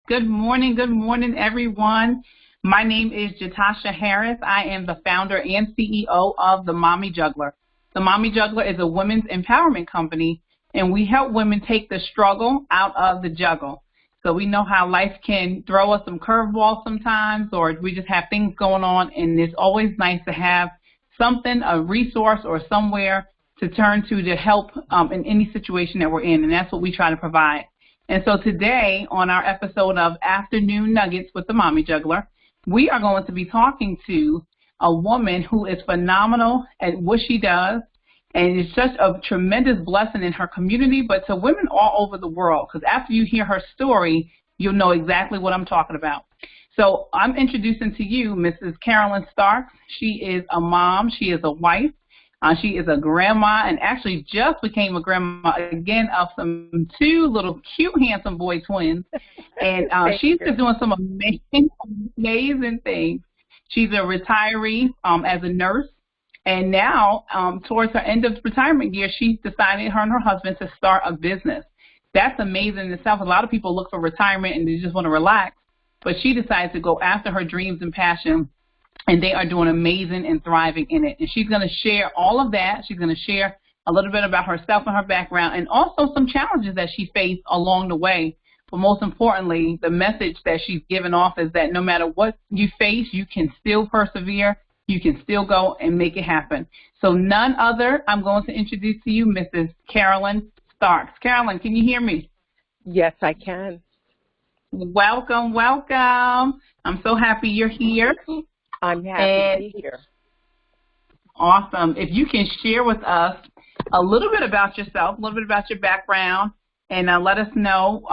Good morning, everyone. My name is Jatasha Harris. I am the founder and CEO of the Mommy Juggler. The Mommy Juggler is a women's empowerment company, and we help women take the struggle out of the juggle. So we know how life can throw us some curveballs sometimes, or we just have things going on, and it's always nice to have something, a resource or somewhere to turn to help in any situation that we're in, and that's what we try to provide. And so today, on our episode of Afternoon Nuggets with the Mommy Juggler, we are going to be talking to a woman who is phenomenal at what she does, and it's such a tremendous blessing in her community, but to women all over the world, because after you hear her story, you'll know exactly what I'm talking about. So I'm introducing to you Mrs. Carolyn Starks. She is a mom. She is a wife. She is a grandma, and actually just became a grandma again of two little cute, handsome boy twins. And she's just doing some amazing things. She's a retiree as a nurse, and now towards her end of retirement year, she's decided, her and her husband, to start a business. That's amazing in itself. A lot of people look for retirement and they just want to relax, but she decided to go after her dreams and passion. And they are doing amazing and thriving in it. And she's going to share all of that. She's going to share a little bit about herself and her background, and also some challenges that she faced along the way. But most importantly, the message that she's given off is that no matter what you face, you can still persevere. You can still go and make it happen. So none other, I'm going to introduce to you Mrs. Carolyn Starks. Carolyn, can you hear me? Yes, I can. Welcome, welcome. I'm so happy you're here. I'm happy to be here. Awesome. If you can share with us a little bit about yourself, a little bit about your background, and let us know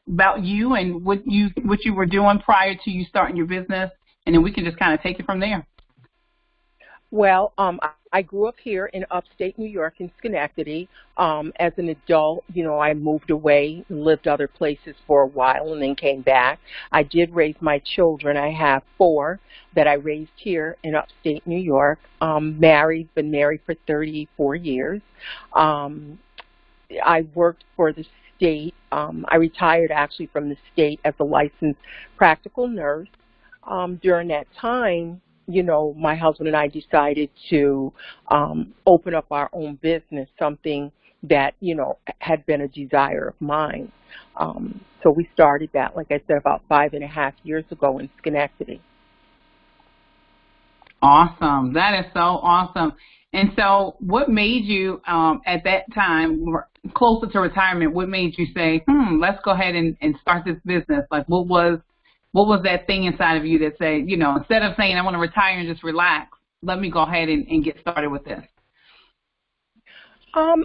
about you and what you were doing prior to you starting your business, and then we can just kind of take it from there. Well, I grew up here in upstate New York in Schenectady. As an adult, I moved away and lived other places for a while and then came back. I did raise my children. I have 4 that I raised here in upstate New York. Been married for 34 years. I worked for the state. I retired actually from the state as a licensed practical nurse. During that time, my husband and I decided to open up our own business, something that, had been a desire of mine. So we started that, like I said, about 5.5 years ago in Schenectady. Awesome. That is so awesome. And so what made you, at that time, closer to retirement, what made you say, let's go ahead and start this business? Like, what was that thing inside of you that said, instead of saying I want to retire and just relax, let me go ahead and get started with this? I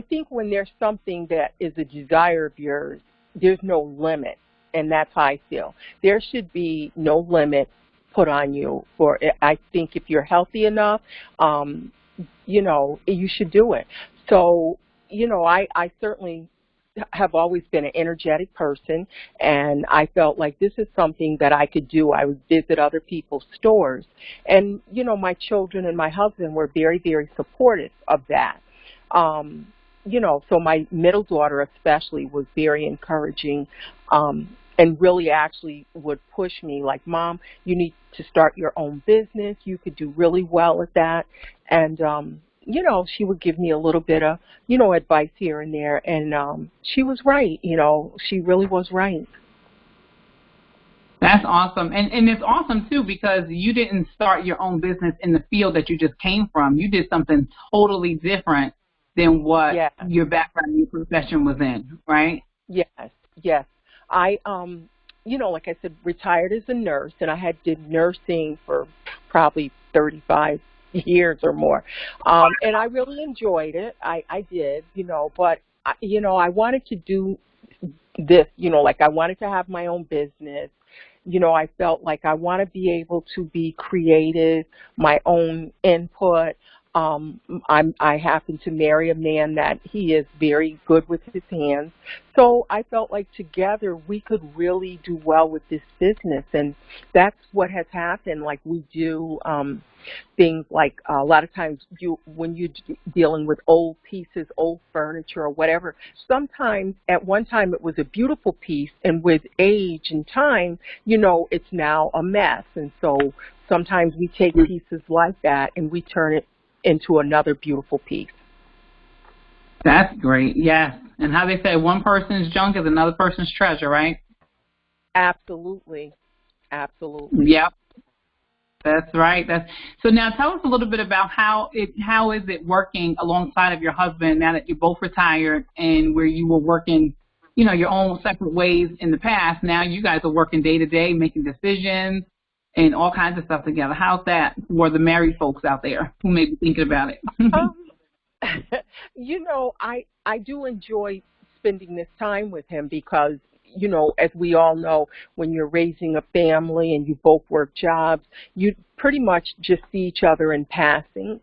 think when there's something that is a desire of yours, there's no limit, and that's how I feel. There should be no limit put on you for it. I think if you're healthy enough, you should do it. So, I certainly have always been an energetic person, and I felt like this is something that I could do. I would visit other people's stores, and my children and my husband were very, very supportive of that. So my middle daughter especially was very encouraging, and really actually would push me like, Mom, you need to start your own business. You could do really well at that. And she would give me a little bit of, advice here and there. And she was right. She really was right. That's awesome. And it's awesome, too, because you didn't start your own business in the field that you just came from. You did something totally different than what your background, your profession was in, right? Yes. I, like I said, retired as a nurse, and I did nursing for probably 35 years or more. And I really enjoyed it. I did, but, I wanted to do this, like I wanted to have my own business. I felt like I want to be able to be creative, my own input. I happen to marry a man that he is very good with his hands. So I felt like together we could really do well with this business. And that's what has happened. Like we do things like a lot of times when you're dealing with old pieces, old furniture or whatever, sometimes at one time it was a beautiful piece, and with age and time, it's now a mess. And so sometimes we take pieces like that and we turn it into another beautiful piece. That's great, yes. And how they say one person's junk is another person's treasure, right? Absolutely. Absolutely. Yep. That's right. So now tell us a little bit about how is it working alongside of your husband now that you're both retired, and where you were working, your own separate ways in the past. Now you guys are working day to day, making decisions and all kinds of stuff together. How's that for the married folks out there who may be thinking about it? I do enjoy spending this time with him because, as we all know, when you're raising a family and you both work jobs, you pretty much just see each other in passing,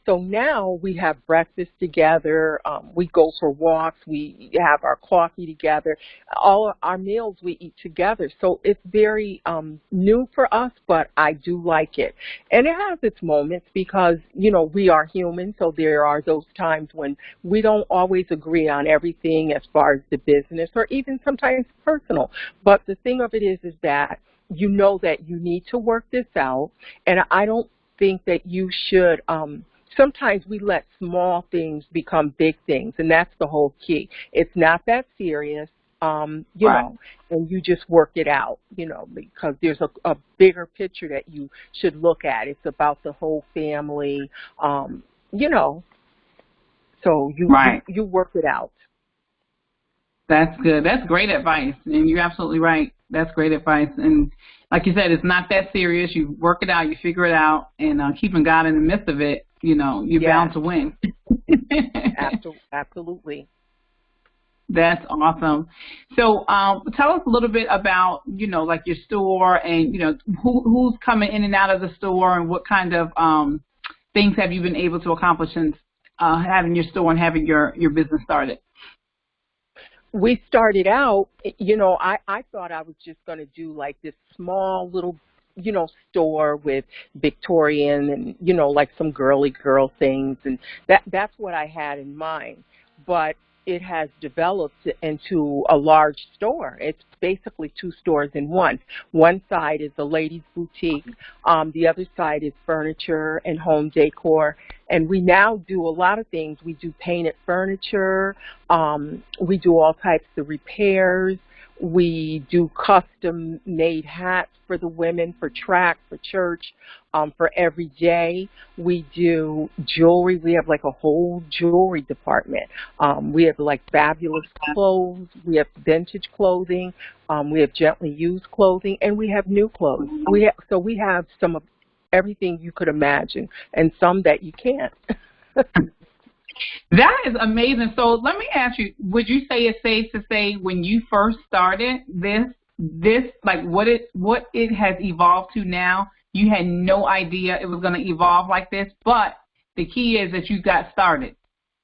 So now we have breakfast together. We go for walks. We have our coffee together. All our meals we eat together. So it's very new for us, but I do like it. And it has its moments because, we are human. So there are those times when we don't always agree on everything as far as the business or even sometimes personal. But the thing of it is that you know that you need to work this out, and I don't think that you should, sometimes we let small things become big things, and that's the whole key. It's not that serious, you know, and you just work it out, because there's a bigger picture that you should look at. It's about the whole family, so you work it out. That's good. That's great advice, and you're absolutely right. That's great advice. And like you said, it's not that serious. You work it out, you figure it out, and keeping God in the midst of it, you're bound to win. Absolutely. That's awesome. So tell us a little bit about, like your store and, who's coming in and out of the store, and what kind of things have you been able to accomplish since having your store and having your business started? We started out, I thought I was just going to do like this small little, store with Victorian and, like some girly girl things. And that's what I had in mind. But it has developed into a large store. It's basically two stores in one. One side is a ladies' boutique. The other side is furniture and home decor. And we now do a lot of things. We do painted furniture. We do all types of repairs. We do custom-made hats for the women, for track, for church, for every day. We do jewelry. We have like a whole jewelry department. We have like fabulous clothes. We have vintage clothing. We have gently used clothing, and we have new clothes. We have some of everything you could imagine, and some that you can't. That is amazing. So let me ask you, would you say it's safe to say when you first started this like what it has evolved to now, you had no idea it was going to evolve like this, but the key is that you got started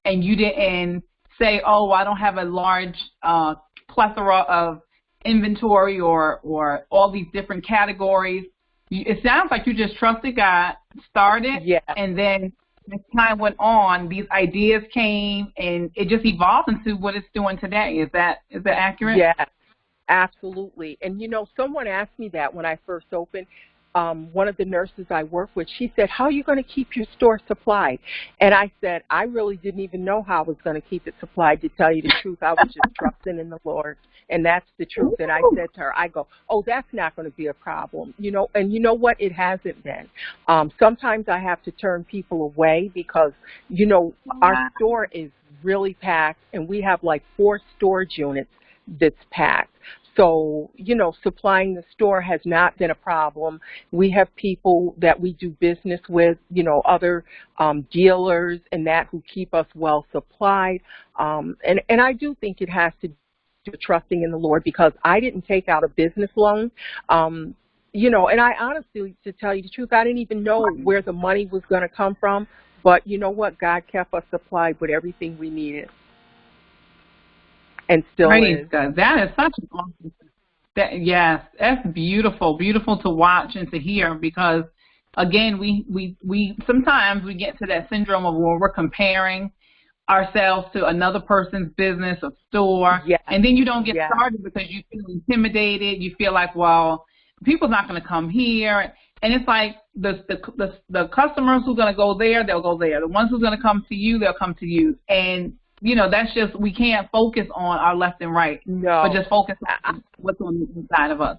and you didn't say, oh, I don't have a large plethora of inventory or all these different categories. It sounds like you just trusted God, started, and then as time went on, these ideas came, and it just evolved into what it's doing today. Is that accurate? Yeah, absolutely. And, someone asked me that when I first opened. One of the nurses I work with, she said, how are you going to keep your store supplied? And I said, I really didn't even know how I was going to keep it supplied, to tell you the truth. I was just trusting in the Lord, and that's the truth. And I said to her, I go, oh, that's not going to be a problem, and you know what? It hasn't been. Sometimes I have to turn people away because, our store is really packed, and we have like 4 storage units that's packed. So, supplying the store has not been a problem. We have people that we do business with, other dealers and that who keep us well supplied. And I do think it has to do with trusting in the Lord, because I didn't take out a business loan. and I honestly, to tell you the truth, I didn't even know where the money was going to come from. But you know what? God kept us supplied with everything we needed, and still Praise is. God. That is such an awesome. Yes, that's beautiful, beautiful to watch and to hear, because again, we sometimes we get to that syndrome of where we're comparing ourselves to another person's business or store, and then you don't get started because you feel intimidated. You feel like, well, people's not going to come here, and it's like the customers who's going to go there, they'll go there. The ones who's going to come to you, they'll come to you, and that's just, we can't focus on our left and right, but just focus on what's on the inside of us.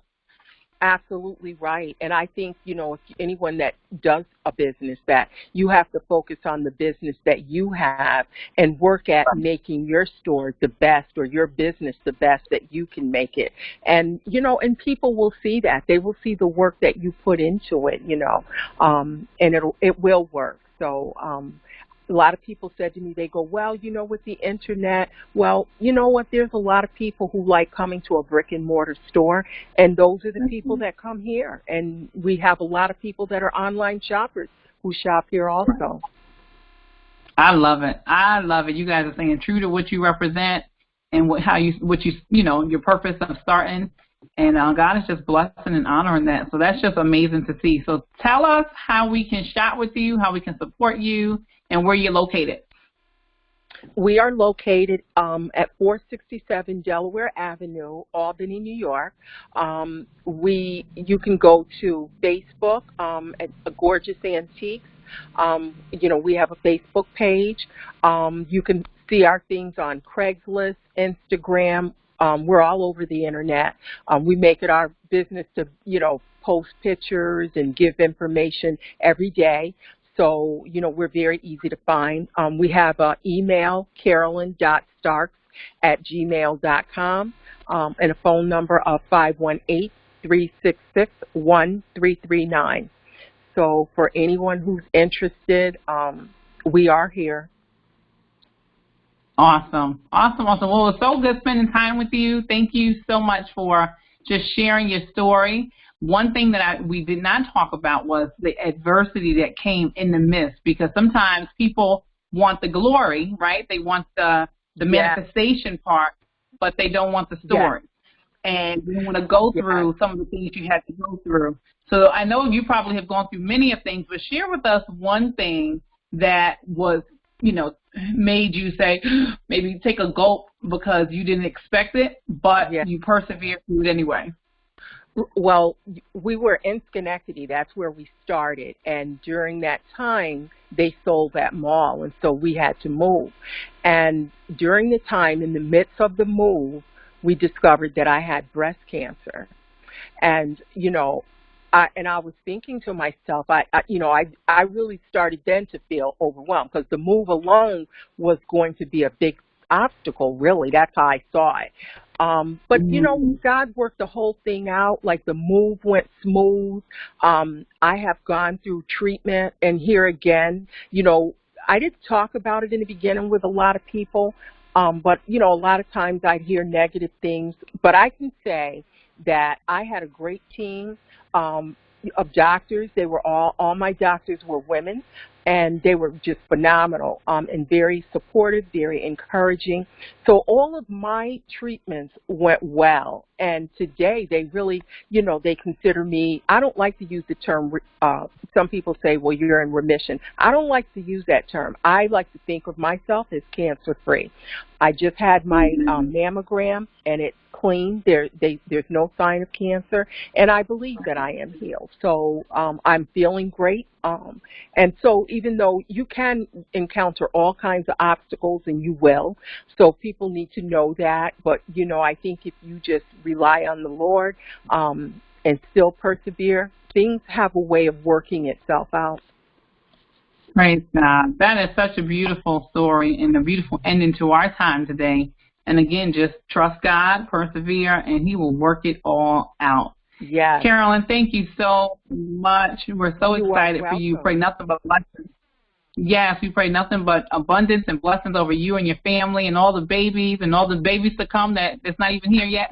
Absolutely right. And I think, if anyone that does a business, that you have to focus on the business that you have and work at making your store the best, or your business the best that you can make it. And, and people will see that. They will see the work that you put into it, and it will work. So, a lot of people said to me, they go, well, with the internet, well, you know what, there's a lot of people who like coming to a brick and mortar store, and those are the people that come here. And we have a lot of people that are online shoppers who shop here also. I love it. I love it. You guys are staying true to what you represent and your purpose of starting. And God is just blessing and honoring that. So that's just amazing to see. So tell us how we can shop with you, how we can support you, and where you're located. We are located at 467 Delaware Avenue, Albany, New York. You can go to Facebook at Gorgeous Antiques. We have a Facebook page. You can see our things on Craigslist, Instagram. We're all over the internet. We make it our business to, post pictures and give information every day. So, we're very easy to find. We have an email, carolyn.starks@gmail.com, and a phone number of 518-366-1339. So for anyone who's interested, we are here. Awesome. Well, it was so good spending time with you. Thank you so much for just sharing your story. One thing that we did not talk about was the adversity that came in the midst, because sometimes people want the glory, right? They want the manifestation part, but they don't want the story. And we want to go through some of the things you had to go through. So I know you probably have gone through many of things, but share with us one thing that was, made you say, maybe take a gulp because you didn't expect it, but you persevered through it anyway. Well, we were in Schenectady. That's where we started. And during that time, they sold that mall, and so we had to move. And during the time, in the midst of the move, we discovered that I had breast cancer. And, I was thinking to myself, I really started then to feel overwhelmed, because the move alone was going to be a big obstacle, really. That's how I saw it. But, God worked the whole thing out. Like, the move went smooth. I have gone through treatment, and here again, I didn't talk about it in the beginning with a lot of people, but, a lot of times I'd hear negative things. But I can say that I had a great team of doctors. They were all my doctors were women, and they were just phenomenal and very supportive, very encouraging. So all of my treatments went well, and today they really, they consider me, I don't like to use the term, some people say, well, you're in remission. I don't like to use that term. I like to think of myself as cancer-free. I just had my mammogram, and it's clean. There's no sign of cancer, and I believe that I am healed. So I'm feeling great. And so even though you can encounter all kinds of obstacles, and you will, so people need to know that. But, I think if you just rely on the Lord and still persevere, things have a way of working itself out. Praise God. That is such a beautiful story and a beautiful ending to our time today. And again, just trust God, persevere, and He will work it all out. Yes. Carolyn, thank you so much. We're so excited for you. Pray nothing but blessings. Yes, we pray nothing but abundance and blessings over you and your family and all the babies to come that's not even here yet.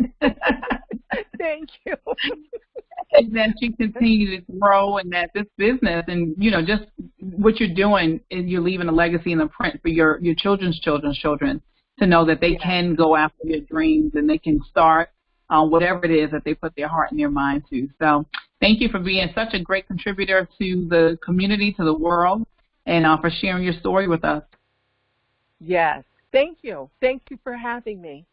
Thank you. that you continue to grow and that this business and, you know, just what you're doing is you're leaving a legacy and a print for your children's children's children to know that they can go after their dreams and they can start whatever it is that they put their heart and their mind to. So thank you for being such a great contributor to the community, to the world, and for sharing your story with us. Yes. Thank you. Thank you for having me.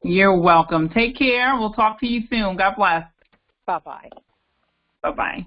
You're welcome. Take care. We'll talk to you soon. God bless. Bye-bye. Bye-bye.